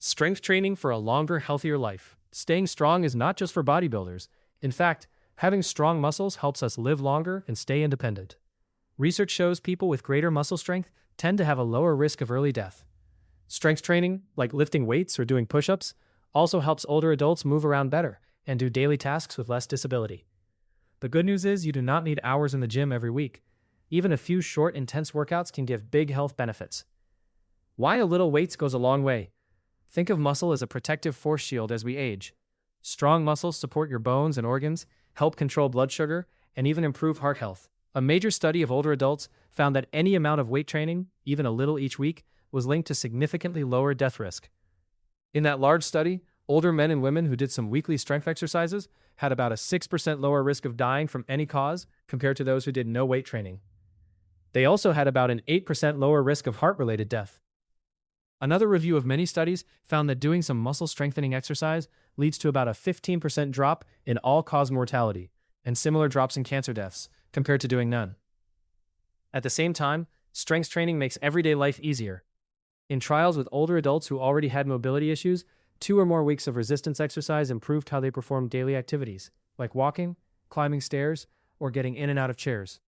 Strength training for a longer, healthier life. Staying strong is not just for bodybuilders. In fact, having strong muscles helps us live longer and stay independent. Research shows people with greater muscle strength tend to have a lower risk of early death. Strength training, like lifting weights or doing push-ups, also helps older adults move around better and do daily tasks with less disability. The good news is you do not need hours in the gym every week. Even a few short, intense workouts can give big health benefits. Why a little weights goes a long way. Think of muscle as a protective force shield as we age. Strong muscles support your bones and organs, help control blood sugar, and even improve heart health. A major study of older adults found that any amount of weight training, even a little each week, was linked to significantly lower death risk. In that large study, older men and women who did some weekly strength exercises had about a 6% lower risk of dying from any cause compared to those who did no weight training. They also had about an 8% lower risk of heart-related death. Another review of many studies found that doing some muscle strengthening exercise leads to about a 15% drop in all-cause mortality and similar drops in cancer deaths compared to doing none. At the same time, strength training makes everyday life easier. In trials with older adults who already had mobility issues, 2 or more weeks of resistance exercise improved how they performed daily activities, like walking, climbing stairs, or getting in and out of chairs.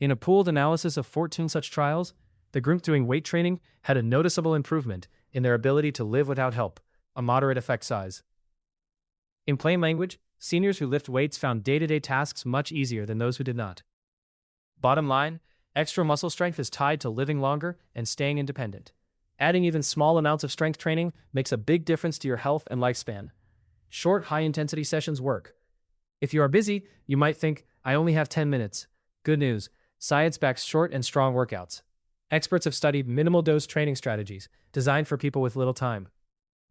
In a pooled analysis of 14 such trials, the group doing weight training had a noticeable improvement in their ability to live without help, a moderate effect size. In plain language, seniors who lift weights found day-to-day tasks much easier than those who did not. Bottom line, extra muscle strength is tied to living longer and staying independent. Adding even small amounts of strength training makes a big difference to your health and lifespan. Short, high-intensity sessions work. If you are busy, you might think, I only have 10 minutes. Good news, science backs short and strong workouts. Experts have studied minimal dose training strategies designed for people with little time.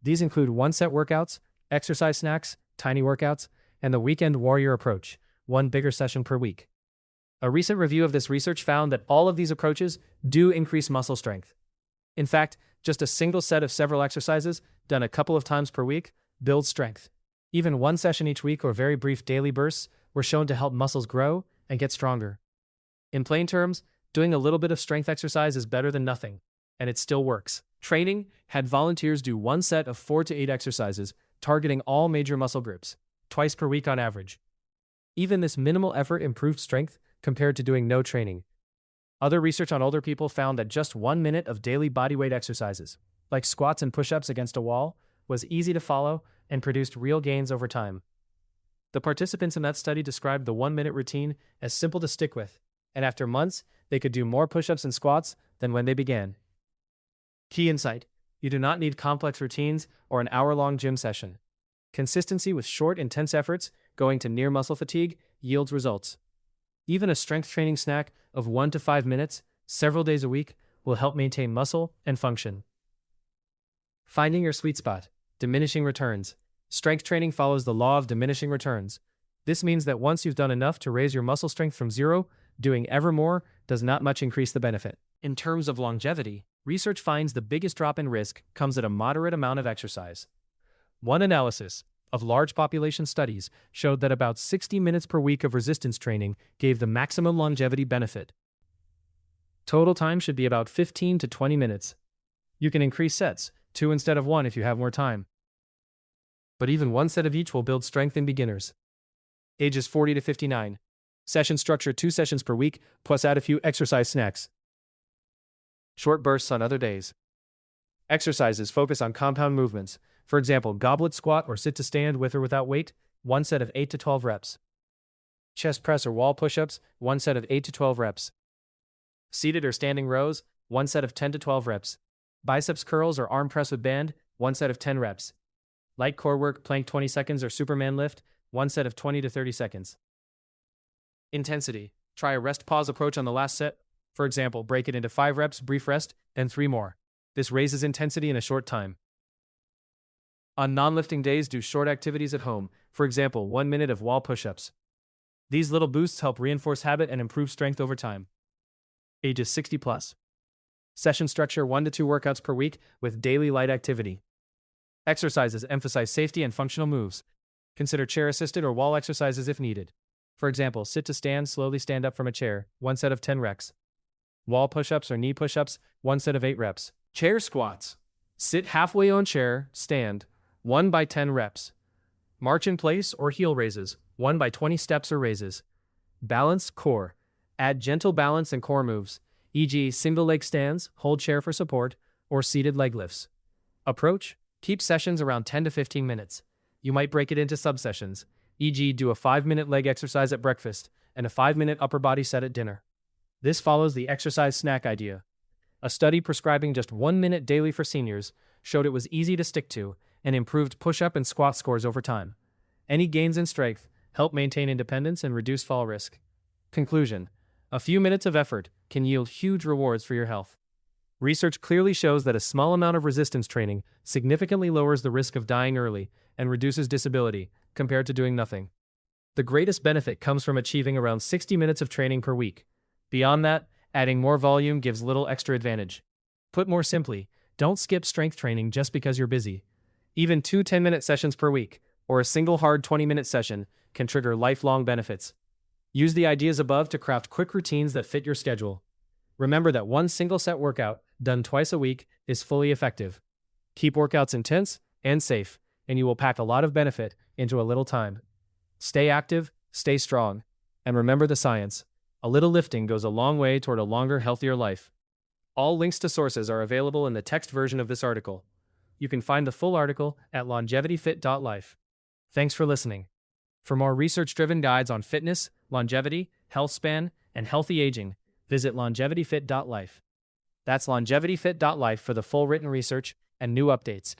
These include one-set workouts, exercise snacks, tiny workouts, and the weekend warrior approach, one bigger session per week. A recent review of this research found that all of these approaches do increase muscle strength. In fact, just a single set of several exercises, done a couple of times per week, builds strength. Even one session each week or very brief daily bursts were shown to help muscles grow and get stronger. In plain terms, doing a little bit of strength exercise is better than nothing, and it still works. Training had volunteers do one set of 4 to 8 exercises, targeting all major muscle groups, twice per week on average. Even this minimal effort improved strength compared to doing no training. Other research on older people found that just 1 minute of daily bodyweight exercises, like squats and push-ups against a wall, was easy to follow and produced real gains over time. The participants in that study described the 1-minute routine as simple to stick with, and after months, they could do more push-ups and squats than when they began. Key insight: you do not need complex routines or an hour-long gym session. Consistency with short, intense efforts going to near muscle fatigue yields results. Even a strength training snack of 1 to 5 minutes, several days a week, will help maintain muscle and function. Finding your sweet spot. Diminishing returns. Strength training follows the law of diminishing returns. This means that once you've done enough to raise your muscle strength from zero, doing ever more does not much increase the benefit. In terms of longevity, research finds the biggest drop in risk comes at a moderate amount of exercise. One analysis of large population studies showed that about 60 minutes per week of resistance training gave the maximum longevity benefit. Total time should be about 15 to 20 minutes. You can increase sets, 2 instead of 1 if you have more time. But even one set of each will build strength in beginners. Ages 40 to 59. Session structure: 2 sessions per week, plus add a few exercise snacks. Short bursts on other days. Exercises focus on compound movements. For example, goblet squat or sit to stand with or without weight, 1 set of 8 to 12 reps. Chest press or wall push-ups, 1 set of 8 to 12 reps. Seated or standing rows, 1 set of 10 to 12 reps. Biceps curls or arm press with band, 1 set of 10 reps. Light core work, plank 20 seconds or Superman lift, 1 set of 20 to 30 seconds. Intensity. Try a rest-pause approach on the last set. For example, break it into 5 reps, brief rest, and 3 more. This raises intensity in a short time. On non-lifting days, do short activities at home. For example, 1 minute of wall push-ups. These little boosts help reinforce habit and improve strength over time. Ages 60 plus. Session structure: 1 to 2 workouts per week with daily light activity. Exercises emphasize safety and functional moves. Consider chair-assisted or wall exercises if needed. For example, sit to stand, slowly stand up from a chair, 1 set of 10 reps. Wall push-ups or knee push-ups, 1 set of 8 reps. Chair squats. Sit halfway on chair, stand, 1 by 10 reps. March in place or heel raises, 1 by 20 steps or raises. Balance, core. Add gentle balance and core moves, e.g. single leg stands, hold chair for support, or seated leg lifts. Approach, keep sessions around 10 to 15 minutes. You might break it into subsessions, e.g. do a 5-minute leg exercise at breakfast and a 5-minute upper body set at dinner. This follows the exercise snack idea. A study prescribing just 1 minute daily for seniors showed it was easy to stick to and improved push-up and squat scores over time. Any gains in strength help maintain independence and reduce fall risk. Conclusion: a few minutes of effort can yield huge rewards for your health. Research clearly shows that a small amount of resistance training significantly lowers the risk of dying early and reduces disability compared to doing nothing. The greatest benefit comes from achieving around 60 minutes of training per week. Beyond that, adding more volume gives little extra advantage. Put more simply, don't skip strength training just because you're busy. Even 2 10-minute sessions per week, or a single hard 20-minute session, can trigger lifelong benefits. Use the ideas above to craft quick routines that fit your schedule. Remember that one single set workout, done twice a week, is fully effective. Keep workouts intense and safe, and you will pack a lot of benefit into a little time. Stay active, stay strong, and remember the science. A little lifting goes a long way toward a longer, healthier life. All links to sources are available in the text version of this article. You can find the full article at longevityfit.life. Thanks for listening. For more research-driven guides on fitness, longevity, health span, and healthy aging, visit longevityfit.life. That's longevityfit.life for the full written research and new updates.